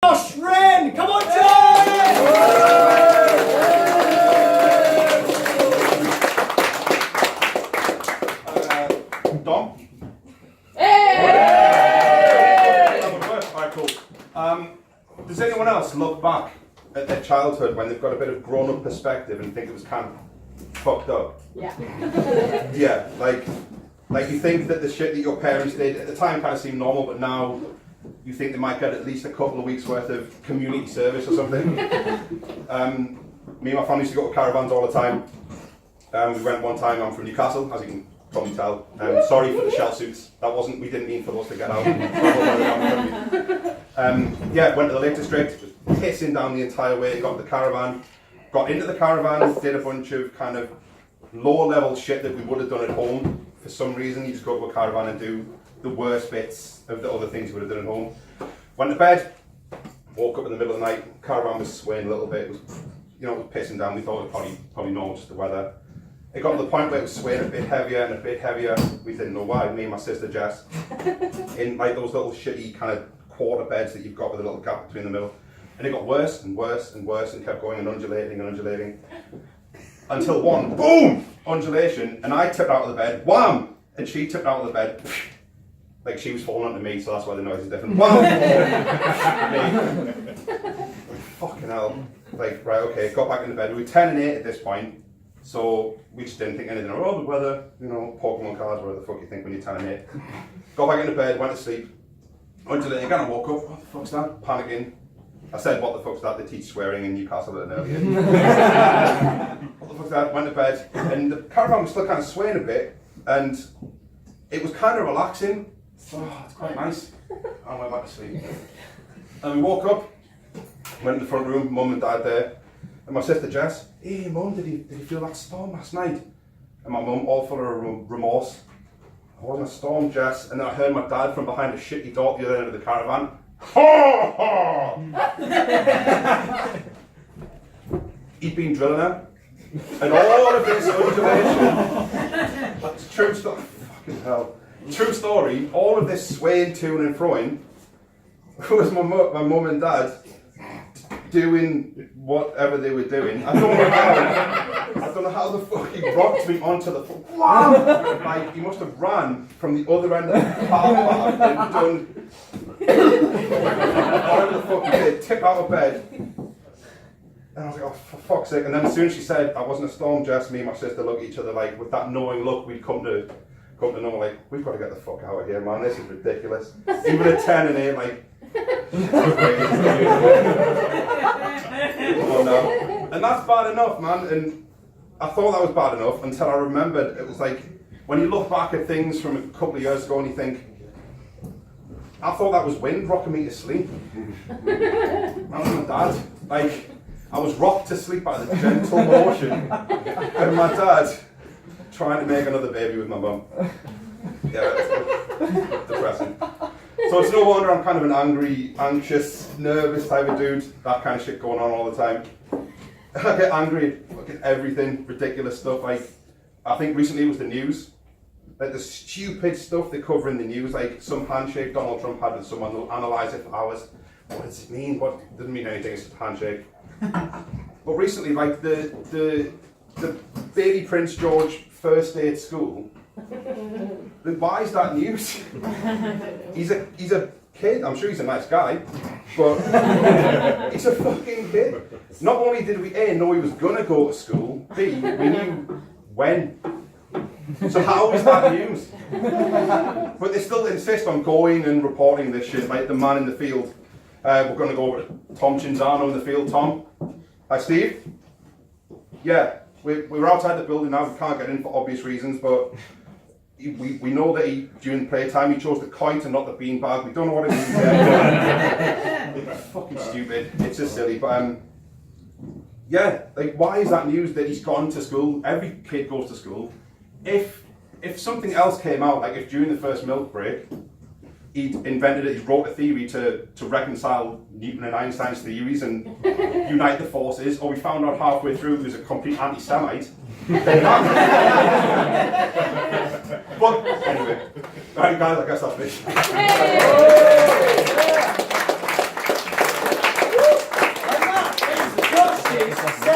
Josh Wren! Come on, Josh! Dom? Hey! Alright, cool. Does anyone else look back at their childhood when they've got a bit of grown-up perspective and think it was kind of fucked up? Yeah. Yeah, like you think that the shit that your parents did at the time kind of seemed normal, but now you think they might get at least a couple of weeks worth of community service or something. Me and my family used to go to caravans all the time. We went one time. I'm from Newcastle, as you can probably tell. Sorry for the shell suits. We didn't mean for those to get out. Yeah, went to the Lake District, just pissing down the entire way. Got to the caravan, got into the caravan, did a bunch of kind of lower level shit that we would have done at home. For some reason, you just go to a caravan and do the worst bits of the other things you would have done at home. Went to bed, woke up in the middle of the night, caravan was swaying a little bit, it was pissing down. We thought it was probably normal, just the weather. It got to the point where it was swaying a bit heavier and a bit heavier. We didn't know why, me and my sister Jess, in like those little shitty kind of quarter beds that you've got with a little gap between the middle. And it got worse and worse and worse and kept going and undulating and undulating. Until one, boom, undulation, and I tipped out of the bed, wham, and she tipped out of the bed. Like she was falling onto me, so that's why the noise is different. Wow! Fucking hell. Like, right, okay, got back into bed. We were 10 and 8 at this point, so we just didn't think anything. Oh, the weather, Pokemon cards, whatever the fuck you think when you're 10 and 8. Got back into bed, went to sleep. Undulating again, I woke up. What the fuck's that? Panicking. I said, what the fuck's that? They teach swearing in Newcastle at an early age. What the fuck's that? Went to bed, and the caravan was still kind of swaying a bit, and it was kind of relaxing. Oh, it's quite nice. I went back to sleep. And we woke up, went in the front room, mum and dad there, and my sister Jess, hey mum, did you feel that storm last night? And my mum, all full of remorse, it wasn't a storm, Jess. And then I heard my dad from behind a shitty door at the other end of the caravan, ha ha! He'd been drilling her, and all of this undulation, that's true stuff, fucking hell. True story, all of this swaying to and froing was my mum and dad doing whatever they were doing. I don't know how the fuck he rocked me onto the floor. Like, he must have ran from the other end of the car park and done whatever the fuck he did, tip out of bed. And I was like, oh, for fuck's sake. And then as soon as she said, I wasn't a storm, Jess, me and my sister looked at each other like, with that knowing look we'd come to know, like, we've got to get the fuck out of here, man, this is ridiculous. Even at 10 and 8, like, oh no. And that's bad enough, man, and I thought that was bad enough until I remembered, it was like, when you look back at things from a couple of years ago and you think, I thought that was wind rocking me to sleep. That was my dad. Like, I was rocked to sleep by the gentle motion of my dad trying to make another baby with my mum. Yeah, that's depressing. So it's no wonder I'm kind of an angry, anxious, nervous type of dude. That kind of shit going on all the time. I get angry at fucking everything, ridiculous stuff. Like, I think recently it was the news. Like the stupid stuff they cover in the news, like some handshake Donald Trump had with someone, they'll analyse it for hours. What does it mean? What doesn't mean anything, it's just a handshake. But recently, like the baby Prince George first day at school, why is that news? He's a kid, I'm sure he's a nice guy, but he's a fucking kid. Not only did we A, know he was gonna go to school, B, we knew when. So how is that news? But they still insist on going and reporting this shit, like the man in the field. We're gonna go over to Tom Cinzano in the field. Tom, hi Steve. Yeah. We're outside the building now, we can't get in for obvious reasons, but we know that during playtime he chose the kite and not the beanbag. We don't know what it means yet. It's fucking stupid. It's just silly. But yeah, like why is that news that he's gone to school? Every kid goes to school. If something else came out, like if during the first milk break, he wrote a theory to reconcile Newton and Einstein's theories and unite the forces, or we found out halfway through he was a complete anti-Semite. But anyway, right guys, I guess that's me. Cheers.